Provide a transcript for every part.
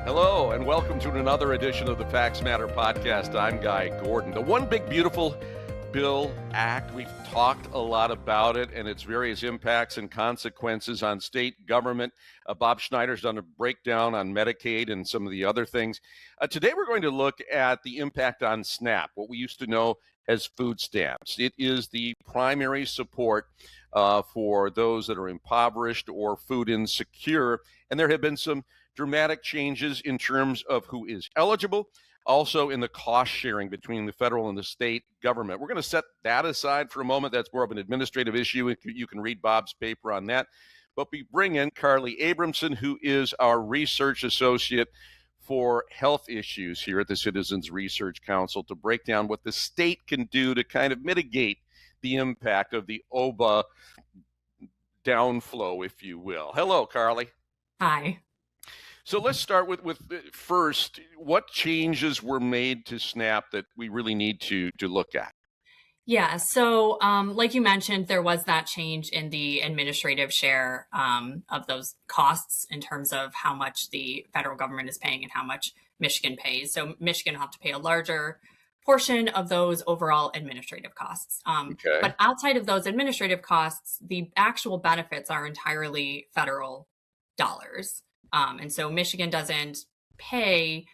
Hello, and welcome to another edition of the Facts Matter podcast. I'm Guy Gordon. The One Big Beautiful Bill Act, we've talked a lot about it and its various impacts and consequences on state government. Bob Schneider's done a breakdown on Medicaid and some of the other things. Today we're going to look at the impact on SNAP, what we used to know as food stamps. It is the primary support for those that are impoverished or food insecure, and there have been some dramatic changes in terms of who is eligible, also in the cost sharing between the federal and the state government. We're going to set that aside for a moment. That's more of an administrative issue. You can read Bob's paper on that. But we bring in Karley Abramson, who is our research associate for health issues here at the Citizens Research Council, to break down what the state can do to kind of mitigate the impact of the OBBBA downflow, if you will. Hello, Karley. Hi. So let's start with first, what changes were made to SNAP that we really need to look at? Yeah, so like you mentioned, there was that change in the administrative share of those costs in terms of how much the federal government is paying and how much Michigan pays. So Michigan will have to pay a larger portion of those overall administrative costs. Okay. But outside of those administrative costs, the actual benefits are entirely federal dollars. And so Michigan doesn't pay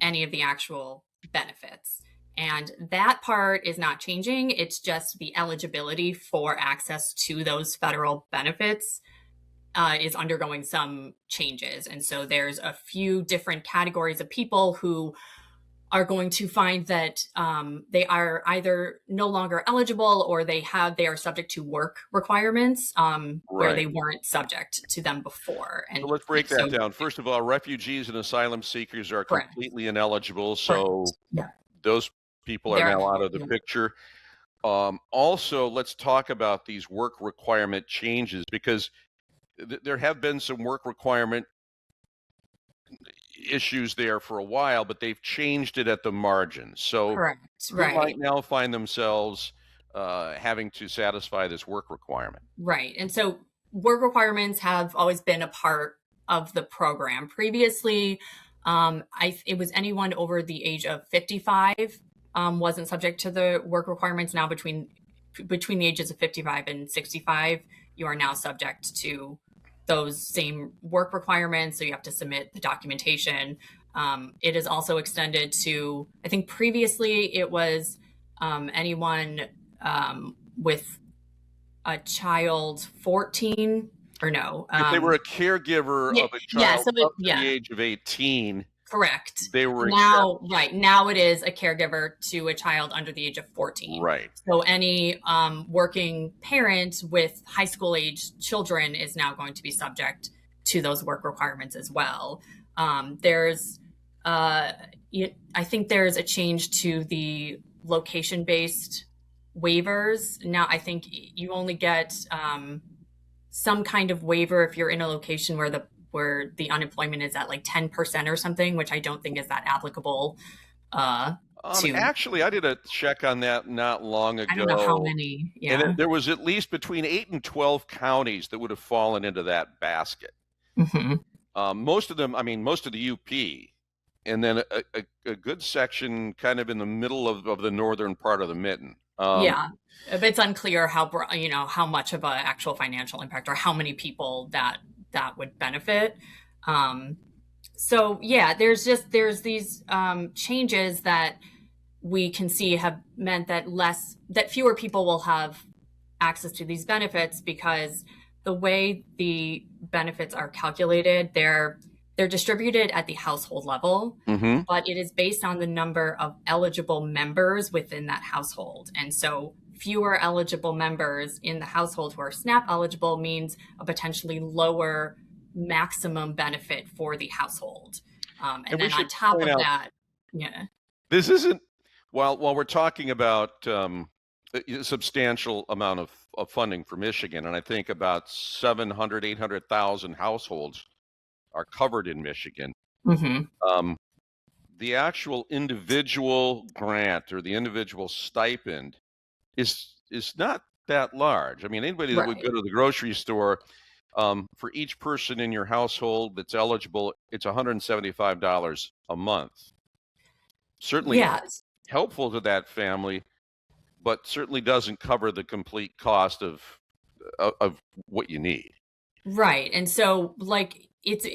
any of the actual benefits. And that part is not changing. It's just the eligibility for access to those federal benefits is undergoing some changes. And so there's a few different categories of people who are going to find that they are either no longer eligible or they are subject to work requirements where they weren't subject to them before. And so let's break that down. First of all, refugees and asylum seekers are completely ineligible. So those people are now out of the picture. Also, let's talk about these work requirement changes, because there have been some work requirement issues there for a while, but they've changed it at the margins. So they might now find themselves having to satisfy this work requirement. Right. And so work requirements have always been a part of the program. Previously, it was anyone over the age of 55 wasn't subject to the work requirements. Now between the ages of 55 and 65, you are now subject to those same work requirements. So you have to submit the documentation. It is also extended to, I think previously it was anyone with a child 14 or no. If they were a caregiver of a child up to the age of 18. Correct. They were now, now it is a caregiver to a child under the age of 14. Right. So any working parent with high school age children is now going to be subject to those work requirements as well. I think there's a change to the location-based waivers. Now, I think you only get some kind of waiver if you're in a location where the unemployment is at like 10% or something, which I don't think is that applicable Actually, I did a check on that not long ago. I don't know how many. Yeah. And there was at least between 8 and 12 counties that would have fallen into that basket. Mm-hmm. Most of the UP, and then a good section kind of in the middle of the northern part of the mitten. It's unclear how much of an actual financial impact or how many people that would benefit. There's these changes that we can see have meant that fewer people will have access to these benefits, because the way the benefits are calculated, they're distributed at the household level, but it is based on the number of eligible members within that household. And so fewer eligible members in the household who are SNAP eligible means a potentially lower maximum benefit for the household. And then on top of that, this isn't, while we're talking about a substantial amount of funding for Michigan, and I think about 700, 800,000 households are covered in Michigan. The actual individual grant or the individual stipend is not that large. I mean, anybody that would go to the grocery store For each person in your household that's eligible, it's $175 a month. Certainly Yeah. helpful to that family, but certainly doesn't cover the complete cost of what you need. Right. And so like it's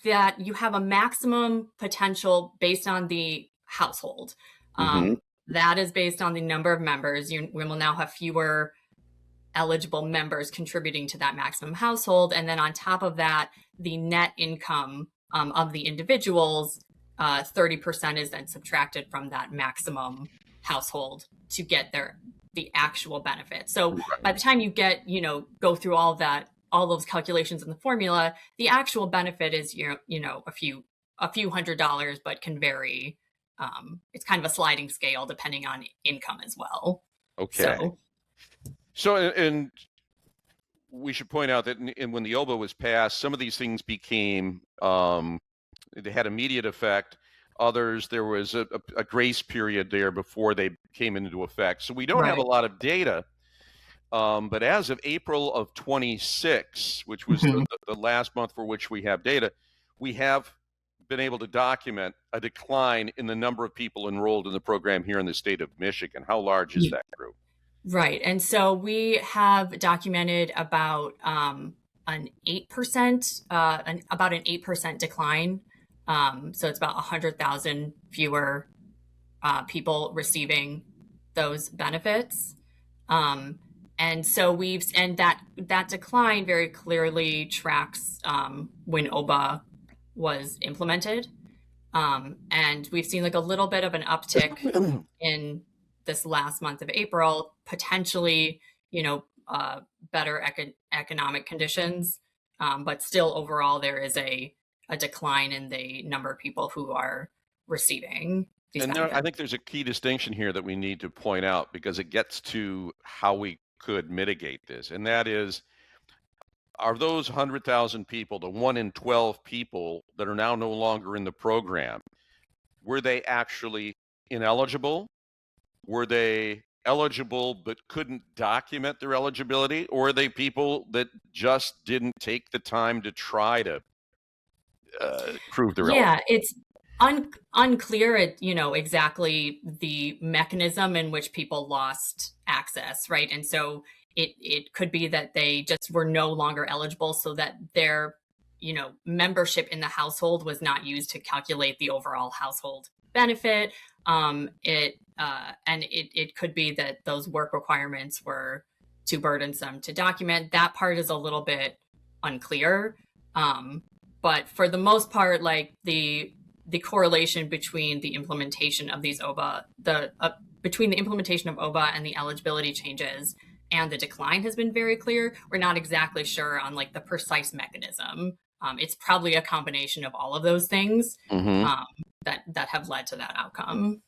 that you have a maximum potential based on the household. That is based on the number of members. We will now have fewer eligible members contributing to that maximum household. And then on top of that, the net income of the individuals, 30% is then subtracted from that maximum household to get the actual benefit. So by the time you go through all those calculations in the formula, the actual benefit is a few $100s, but can vary. It's kind of a sliding scale depending on income as well. Okay. So, and we should point out that when the OBBBA was passed, some of these things became, they had immediate effect. Others, there was a grace period there before they came into effect. So we don't have a lot of data. But as of April of 26, which was the last month for which we have data, we have been able to document a decline in the number of people enrolled in the program here in the state of Michigan. How large is that group? Right. And so we have documented about an 8%, about an 8% decline. So it's about 100,000 fewer people receiving those benefits. And so that decline very clearly tracks when OBBBA was implemented. And we've seen like a little bit of an uptick in this last month of April, potentially, better economic conditions. But still overall, there is a decline in the number of people who are receiving these benefits. I think there's a key distinction here that we need to point out because it gets to how we could mitigate this. And that is, are those 100,000 people, the 1 in 12 people that are now no longer in the program, were they actually ineligible? Were they eligible but couldn't document their eligibility? Or are they people that just didn't take the time to try to prove their eligibility? Yeah, it's unclear, exactly the mechanism in which people lost access, right? And so it could be that they just were no longer eligible so that their, membership in the household was not used to calculate the overall household benefit. It could be that those work requirements were too burdensome to document. That part is a little bit unclear. But for the most part, like the correlation between the implementation of these OBBBA, between the implementation of OBBBA and the eligibility changes and the decline has been very clear. We're not exactly sure on like the precise mechanism. It's probably a combination of all of those things that have led to that outcome.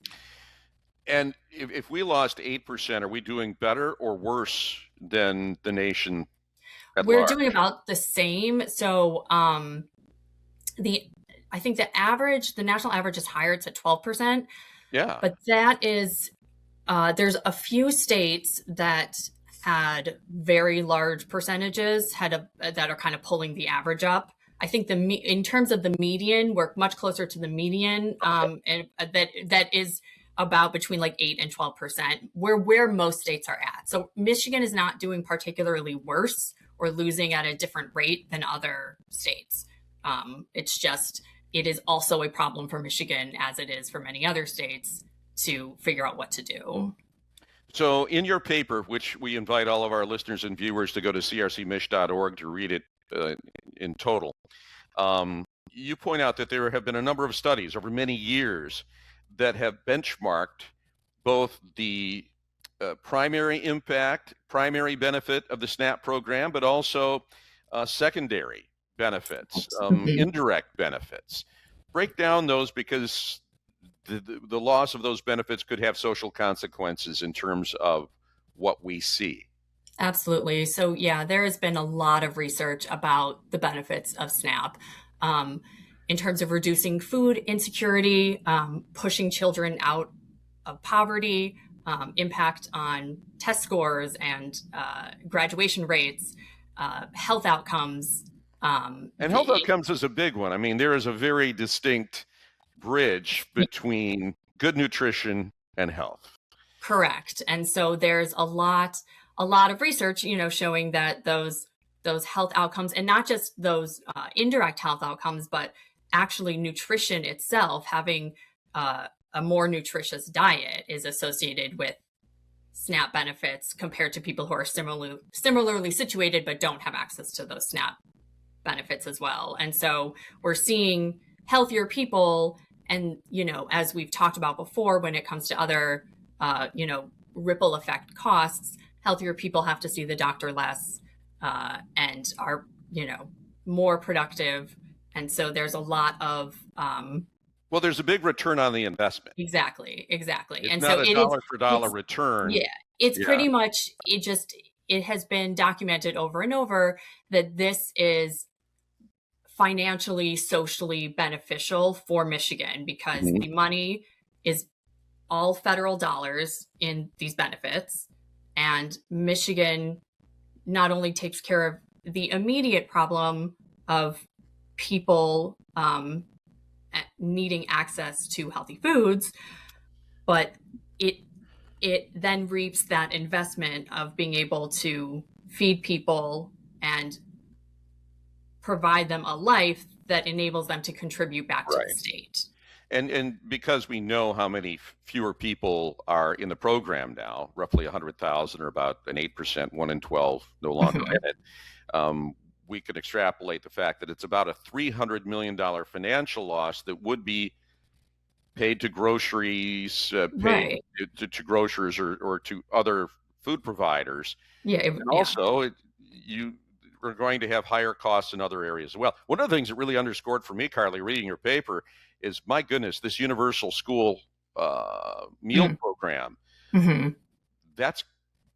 And if we lost 8%, are we doing better or worse than the nation at We're large? doing about the same. So I think the national average is higher. It's at 12%. Yeah. But that is, there's a few states that had very large percentages that are kind of pulling the average up. I think in terms of the median, we're much closer to the median, and that is about between like 8 and 12%, where most states are at. So Michigan is not doing particularly worse or losing at a different rate than other states. It is also a problem for Michigan, as it is for many other states, to figure out what to do. So in your paper, which we invite all of our listeners and viewers to go to crcmich.org to read it in total, you point out that there have been a number of studies over many years that have benchmarked both the primary benefit of the SNAP program, but also secondary benefits, indirect benefits. Break down those because the loss of those benefits could have social consequences in terms of what we see. Absolutely. So yeah, there has been a lot of research about the benefits of SNAP in terms of reducing food insecurity, pushing children out of poverty, impact on test scores and graduation rates. health outcomes. And health outcomes is a big one. I mean, there is a very distinct bridge between good nutrition and health. Correct. And so there's a lot of research, showing that those health outcomes, and not just those indirect health outcomes, but actually nutrition itself, having a more nutritious diet, is associated with SNAP benefits compared to people who are similarly situated but don't have access to those SNAP benefits as well. And so we're seeing healthier people, and as we've talked about before, when it comes to other ripple effect costs, healthier people have to see the doctor less and are more productive. And so there's a lot of well, there's a big return on the investment. Exactly. It's and not so a dollar for dollar return. Yeah, it's pretty much, it has been documented over and over that this is financially, socially beneficial for Michigan, because the money is all federal dollars in these benefits. And Michigan not only takes care of the immediate problem of people needing access to healthy foods, but it then reaps that investment of being able to feed people and provide them a life that enables them to contribute back to the state. And because we know how many fewer people are in the program now, roughly 100,000, or about an 8%, 1 in 12 no longer in it, we can extrapolate the fact that it's about a $300 million financial loss that would be paid to groceries, paid to grocers or to other food providers. And also, you are going to have higher costs in other areas as well. One of the things that really underscored for me, Karley, reading your paper, is, my goodness, this universal school meal program, that's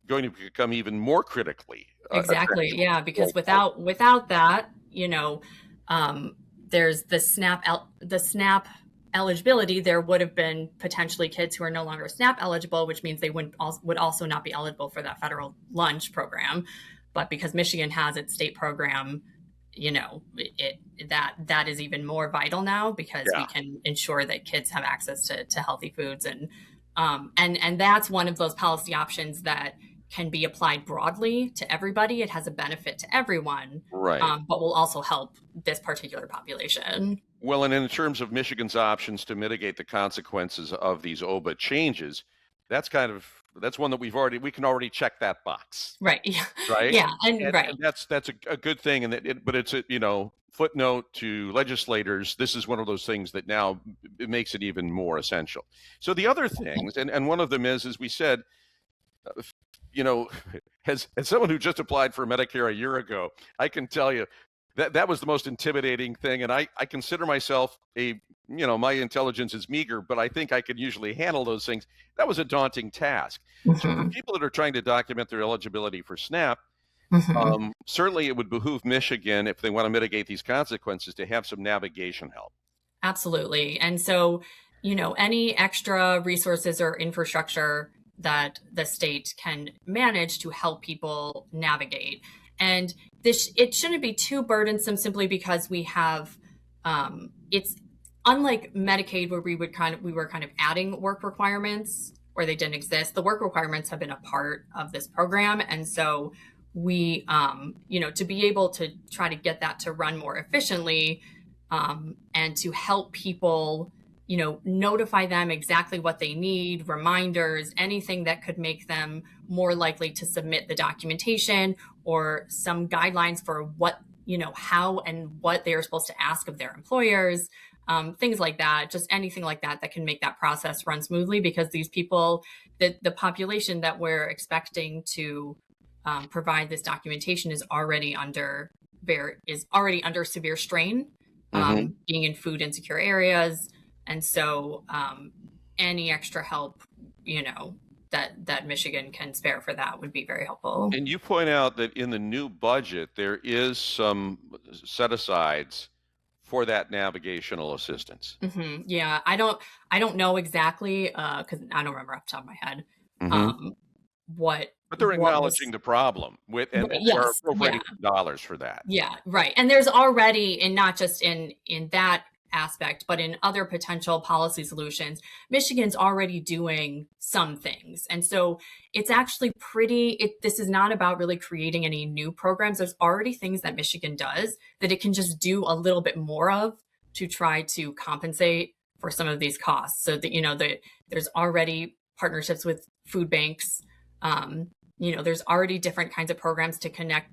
going to become even more critically exactly essential. Yeah, because without that, there's the SNAP eligibility. There would have been potentially kids who are no longer SNAP eligible, which means they would also not be eligible for that federal lunch program. But because Michigan has its state program, that is even more vital now, because we can ensure that kids have access to healthy foods, and that's one of those policy options that can be applied broadly to everybody. It has a benefit to everyone, but will also help this particular population. Well, and in terms of Michigan's options to mitigate the consequences of these OBBBA changes, that's one that we can already check that box. Right. Yeah. Right. Yeah. And that's a good thing. But it's a, footnote to legislators. This is one of those things that now it makes it even more essential. So the other things, and one of them is, as we said, as someone who just applied for Medicare a year ago, I can tell you that was the most intimidating thing. And I consider myself my intelligence is meager, but I think I could usually handle those things. That was a daunting task. So for people that are trying to document their eligibility for SNAP, certainly it would behoove Michigan, if they want to mitigate these consequences, to have some navigation help. Absolutely. And so, any extra resources or infrastructure that the state can manage to help people navigate. And it shouldn't be too burdensome, simply because we have, it's unlike Medicaid, where we were kind of adding work requirements where they didn't exist. The work requirements have been a part of this program. And so we, to be able to try to get that to run more efficiently, and to help people, notify them exactly what they need, reminders, anything that could make them more likely to submit the documentation, or some guidelines for what, how and what they are supposed to ask of their employers, things like that, just anything like that can make that process run smoothly, because these people, the population that we're expecting to provide this documentation is already under severe strain, being in food insecure areas. And so any extra help, that Michigan can spare for that would be very helpful. And you point out that in the new budget, there is some set-asides for that navigational assistance. Yeah, I don't know exactly, because I don't remember off the top of my head, what But they're what acknowledging was the problem and right, they are yes, yeah. appropriating dollars for that. Yeah, right. And there's already, and not just in that aspect, but in other potential policy solutions, Michigan's already doing some things. And so it's actually this is not about really creating any new programs. There's already things that Michigan does that it can just do a little bit more of to try to compensate for some of these costs. So that, there's already partnerships with food banks. There's already different kinds of programs to connect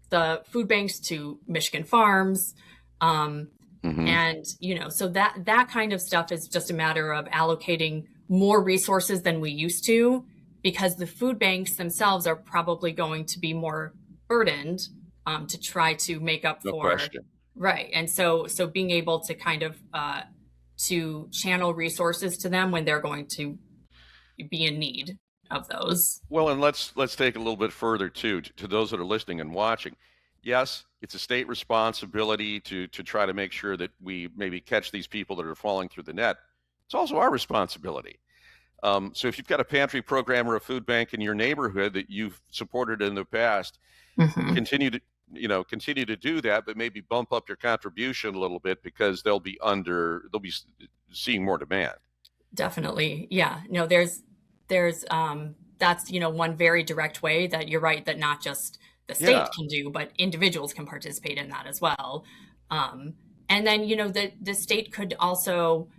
the food banks to Michigan farms. And, so that kind of stuff is just a matter of allocating more resources than we used to, because the food banks themselves are probably going to be more burdened to try to make up No for. question. Right. And so being able to kind of to channel resources to them when they're going to be in need of those. Well, and let's take it a little bit further too, to those that are listening and watching. Yes, it's a state responsibility to try to make sure that we maybe catch these people that are falling through the net. It's also our responsibility. So if you've got a pantry program or a food bank in your neighborhood that you've supported in the past, continue to do that, but maybe bump up your contribution a little bit, because they'll be seeing more demand. Definitely. Yeah. No, there's that's, one very direct way that you're right, that not just the state can do, but individuals can participate in that as well. And then, the state could also,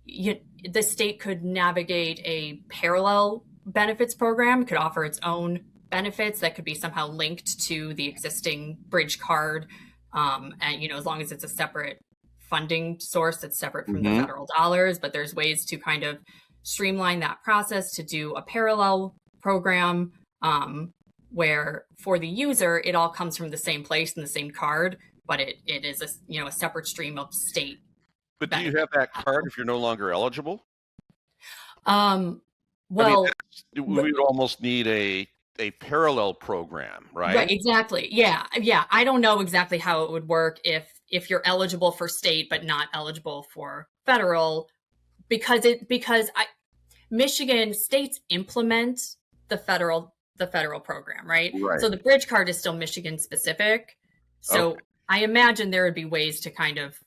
the state could navigate a parallel benefits program, could offer its own benefits that could be somehow linked to the existing bridge card. And, as long as it's a separate funding source that's separate from the federal dollars, but there's ways to kind of streamline that process to do a parallel program where for the user, it all comes from the same place and the same card, but it is a separate stream of state. But do you have that card if you're no longer eligible? Well, we would almost need a parallel program, right? Right, exactly. Yeah. I don't know exactly how it would work if you're eligible for state but not eligible for federal, because Michigan states implement the federal program, right? So the bridge card is still Michigan specific. So I imagine there would be ways to kind of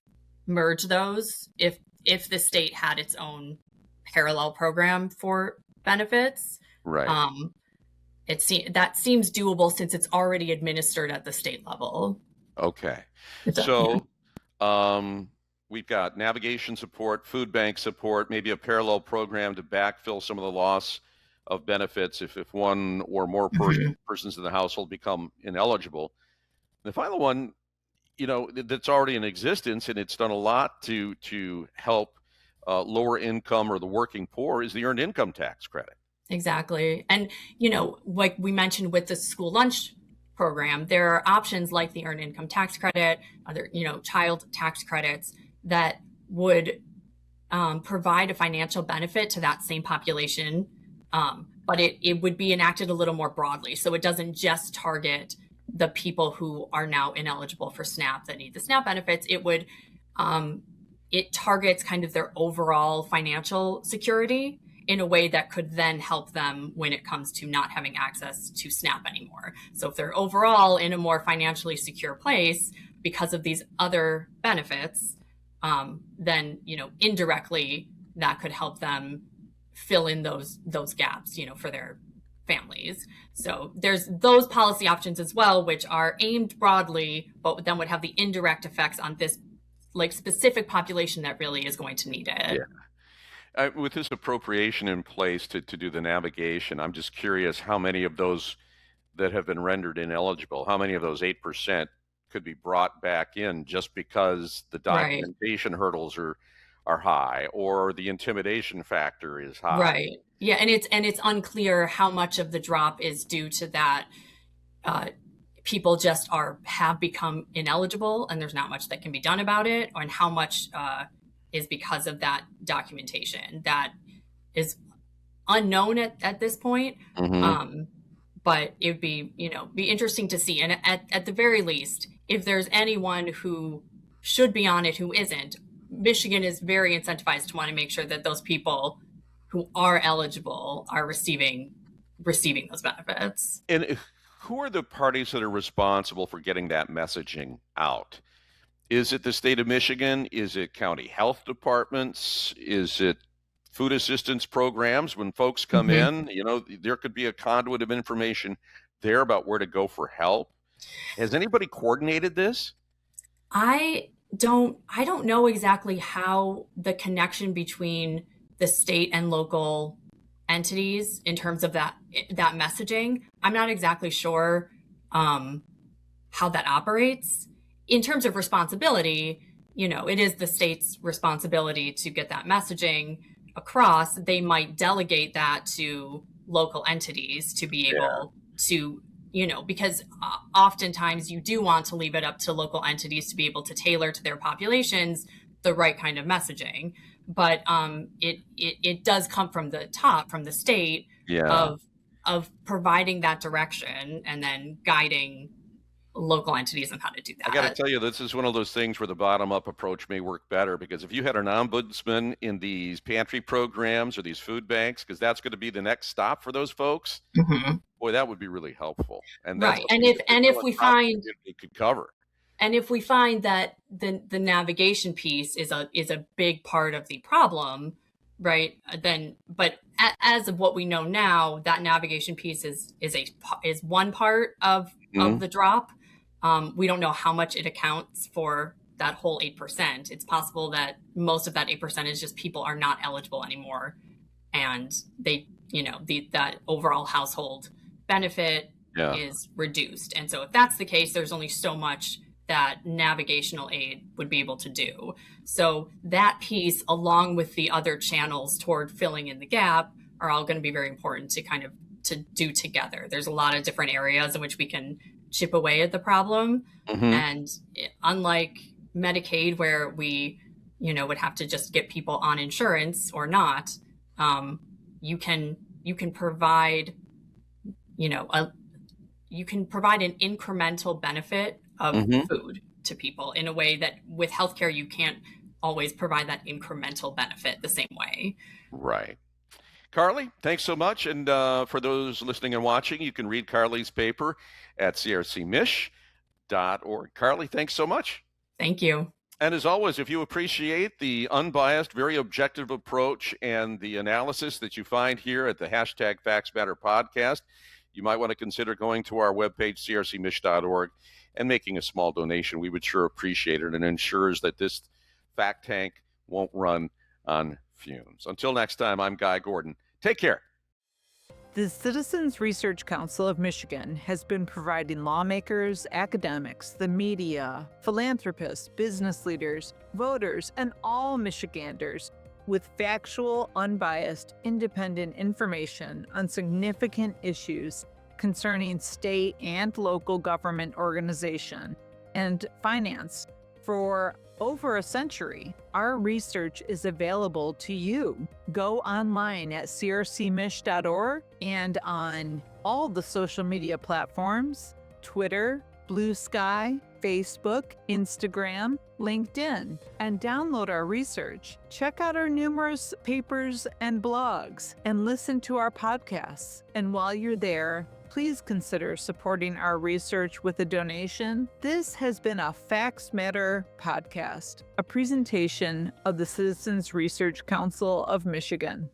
merge those if the state had its own parallel program for benefits. Right. That seems doable since it's already administered at the state level. Okay. So we've got navigation support, food bank support, maybe a parallel program to backfill some of the loss of benefits if one or more persons in the household become ineligible. The final one, that's already in existence, and it's done a lot to help lower income or the working poor, is the earned income tax credit. Exactly. And, like we mentioned with the school lunch program, there are options like the earned income tax credit, other, child tax credits that would provide a financial benefit to that same population. But it would be enacted a little more broadly. So it doesn't just target the people who are now ineligible for SNAP that need the SNAP benefits. It targets kind of their overall financial security in a way that could then help them when it comes to not having access to SNAP anymore. So if they're overall in a more financially secure place because of these other benefits, then, indirectly that could help them fill in those gaps, for their families. So there's those policy options as well, which are aimed broadly, but then would have the indirect effects on this specific population that really is going to need it. Yeah. With this appropriation in place to do the navigation, I'm just curious how many of those that have been rendered ineligible, how many of those 8% could be brought back in just because the documentation hurdles are high or the intimidation factor is high. Right. Yeah, and it's unclear how much of the drop is due to that people just have become ineligible and there's not much that can be done about it, and how much is because of that documentation that is unknown at this point. But it would be interesting to see. And at the very least, if there's anyone who should be on it who isn't, Michigan is very incentivized to want to make sure that those people who are eligible are receiving receiving those benefits. And who are the parties that are responsible for getting that messaging out? Is it the state of Michigan? Is it county health departments? Is it food assistance programs? When folks come in, there could be a conduit of information there about where to go for help. Has anybody coordinated this? I don't know exactly how the connection between the state and local entities in terms of that messaging. I'm not exactly sure how that operates. In terms of responsibility, it is the state's responsibility to get that messaging across. They might delegate that to local entities to be able to, because oftentimes you do want to leave it up to local entities to be able to tailor to their populations the right kind of messaging. But it does come from the top, from the state, of providing that direction and then guiding local entities on how to do that. I got to tell you, this is one of those things where the bottom-up approach may work better, because if you had an ombudsman in these pantry programs or these food banks, because that's going to be the next stop for those folks, boy, that would be really helpful. And that's right. If we find it could cover. And if we find that the navigation piece is a big part of the problem, right? But as of what we know now, that navigation piece is one part of the drop. We don't know how much it accounts for that whole 8%. It's possible that most of that 8% is just people are not eligible anymore, and they, that overall household benefit is reduced. And so if that's the case, there's only so much that navigational aid would be able to do. So that piece, along with the other channels toward filling in the gap, are all going to be very important to do together. There's a lot of different areas in which we can chip away at the problem. And unlike Medicaid, where we, would have to just get people on insurance or not, you can provide, you can provide an incremental benefit of food to people in a way that with healthcare, you can't always provide that incremental benefit the same way. Right. Karley, thanks so much. And for those listening and watching, you can read Karley's paper at crcmich.org. Karley, thanks so much. Thank you. And as always, if you appreciate the unbiased, very objective approach and the analysis that you find here at the hashtag Facts Matter podcast, you might want to consider going to our webpage, crcmich.org, and making a small donation. We would sure appreciate it, and it ensures that this fact tank won't run on fumes. Until next time, I'm Guy Gordon. Take care. The Citizens Research Council of Michigan has been providing lawmakers, academics, the media, philanthropists, business leaders, voters, and all Michiganders with factual, unbiased, independent information on significant issues concerning state and local government organization and finance. For over a century, our research is available to you. Go online at crcmich.org and on all the social media platforms, Twitter, Blue Sky, Facebook, Instagram, LinkedIn, and download our research. Check out our numerous papers and blogs, and listen to our podcasts. And while you're there, please consider supporting our research with a donation. This has been a Facts Matter podcast, a presentation of the Citizens Research Council of Michigan.